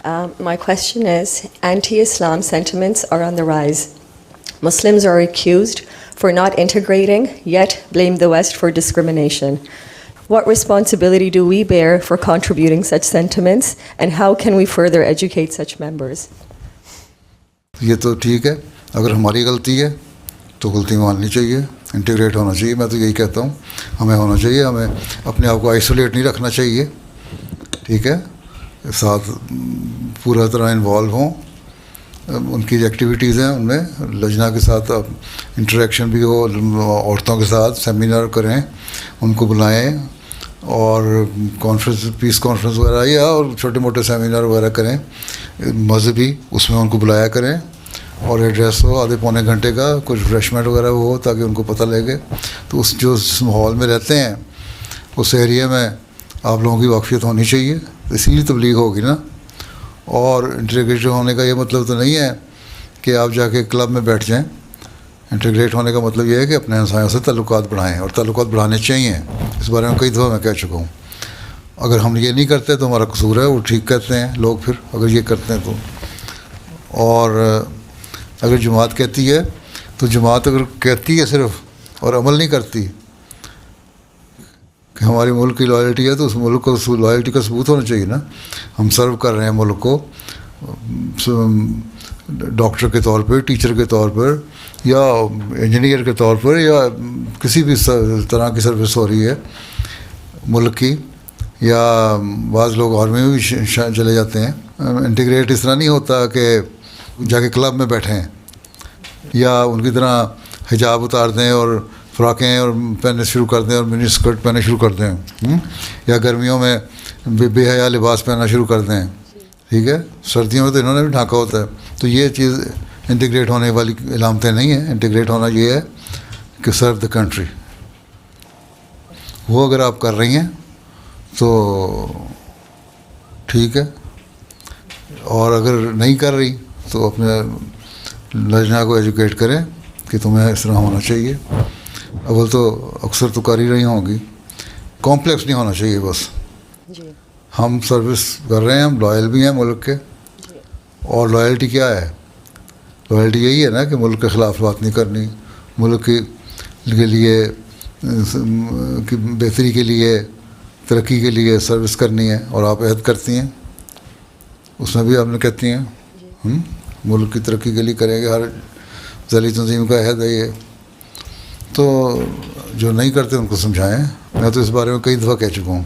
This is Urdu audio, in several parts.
My question is, anti-Islam sentiments are on the rise. Muslims are accused for not integrating, yet blame the West for discrimination. What responsibility do we bear for contributing such sentiments, and how can we further educate such members? یہ تو ٹھیک ہے، اگر ہماری غلطی ہے تو غلطی ماننی چاہیے، انٹیگریٹ ہونا چاہیے. میں تو یہی کہتا ہوں، ہمیں ہونا چاہیے، ہمیں اپنے آپ کو آئسولیٹ نہیں رکھنا چاہیے. ٹھیک ہے، ساتھ پورا طرح انوالو ہوں. ان کی جو ایکٹیویٹیز ہیں ان میں لجنا کے ساتھ انٹریکشن بھی ہو، عورتوں کے ساتھ سیمینار کریں، ان کو بلائیں، اور کانفرنس، پیس کانفرنس وغیرہ یا اور چھوٹے موٹے سیمینار وغیرہ کریں مذہبی، اس میں ان کو بلایا کریں. اور ایڈریس ہو آدھے پونے گھنٹے کا، کچھ ریفریشمنٹ وغیرہ ہو تاکہ ان کو پتہ لگے. تو اس جو ماحول میں رہتے ہیں اس ایریے میں آپ لوگوں کی واقفیت ہونی چاہیے، اسی لیے تبلیغ ہوگی نا. اور انٹیگریٹ ہونے کا یہ مطلب تو نہیں ہے کہ آپ جا کے کلب میں بیٹھ جائیں. انٹیگریٹ ہونے کا مطلب یہ ہے کہ اپنے ہمسایوں سے تعلقات بڑھائیں، اور تعلقات بڑھانے چاہیے. اس بارے میں کئی دفعہ میں کہہ چکا ہوں. اگر ہم یہ نہیں کرتے تو ہمارا قصور ہے، وہ ٹھیک کہتے ہیں لوگ پھر اگر یہ کرتے ہیں تو. اور اگر جماعت کہتی ہے تو جماعت اگر کہتی ہے صرف اور عمل نہیں کرتی کہ ہماری ملک کی لائلٹی ہے، تو اس ملک کو لائلٹی کا ثبوت ہونا چاہیے نا. ہم سرو کر رہے ہیں ملک کو ڈاکٹر کے طور پر، ٹیچر کے طور پر، یا انجینئر کے طور پر، یا کسی بھی طرح کی سروس ہو رہی ہے ملک کی. یا بعض لوگ آرمی میں بھی چلے جاتے ہیں. انٹیگریٹ اس طرح نہیں ہوتا کہ جا کے کلب میں بیٹھیں یا ان کی طرح حجاب اتار دیں اور فراقیں اور پہننے شروع کر دیں اور منی اسکرٹ پہننے شروع کر دیں، یا گرمیوں میں بے حیا لباس پہننا شروع کر دیں. ٹھیک ہے، سردیوں میں تو انہوں نے بھی ڈھانکا ہوتا ہے. تو یہ چیز انٹیگریٹ ہونے والی علامتیں نہیں ہیں. انٹیگریٹ ہونا یہ ہے کہ سرو دا کنٹری. وہ اگر آپ کر رہی ہیں تو ٹھیک ہے، اور اگر نہیں کر رہی تو اپنے لجنا کو ایجوکیٹ کریں کہ تمہیں اس طرح ہونا چاہیے. اول تو اکثر تو کر ہی رہی ہوں گی. کمپلیکس نہیں ہونا چاہیے. بس ہم سروس کر رہے ہیں، ہم لائل بھی ہیں ملک کے. اور لائلٹی کیا ہے؟ لائلٹی یہی ہے نا کہ ملک کے خلاف بات نہیں کرنی، ملک کے لیے بہتری کے لیے، ترقی کے لیے سروس کرنی ہے. اور آپ عہد کرتی ہیں، اس میں بھی آپ نے کہتی ہیں ملک کی ترقی کے لیے کریں گے. ہر ذیلی تنظیم کا عہد ہے یہ. تو جو نہیں کرتے ان کو سمجھائیں. میں تو اس بارے میں کئی دفعہ کہہ چکا ہوں.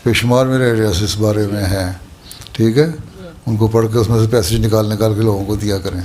بے شمار میرے ایڈریس اس بارے میں ہیں. ٹھیک ہے، ان کو پڑھ کے اس میں سے پیسے نکال کے لوگوں کو دیا کریں.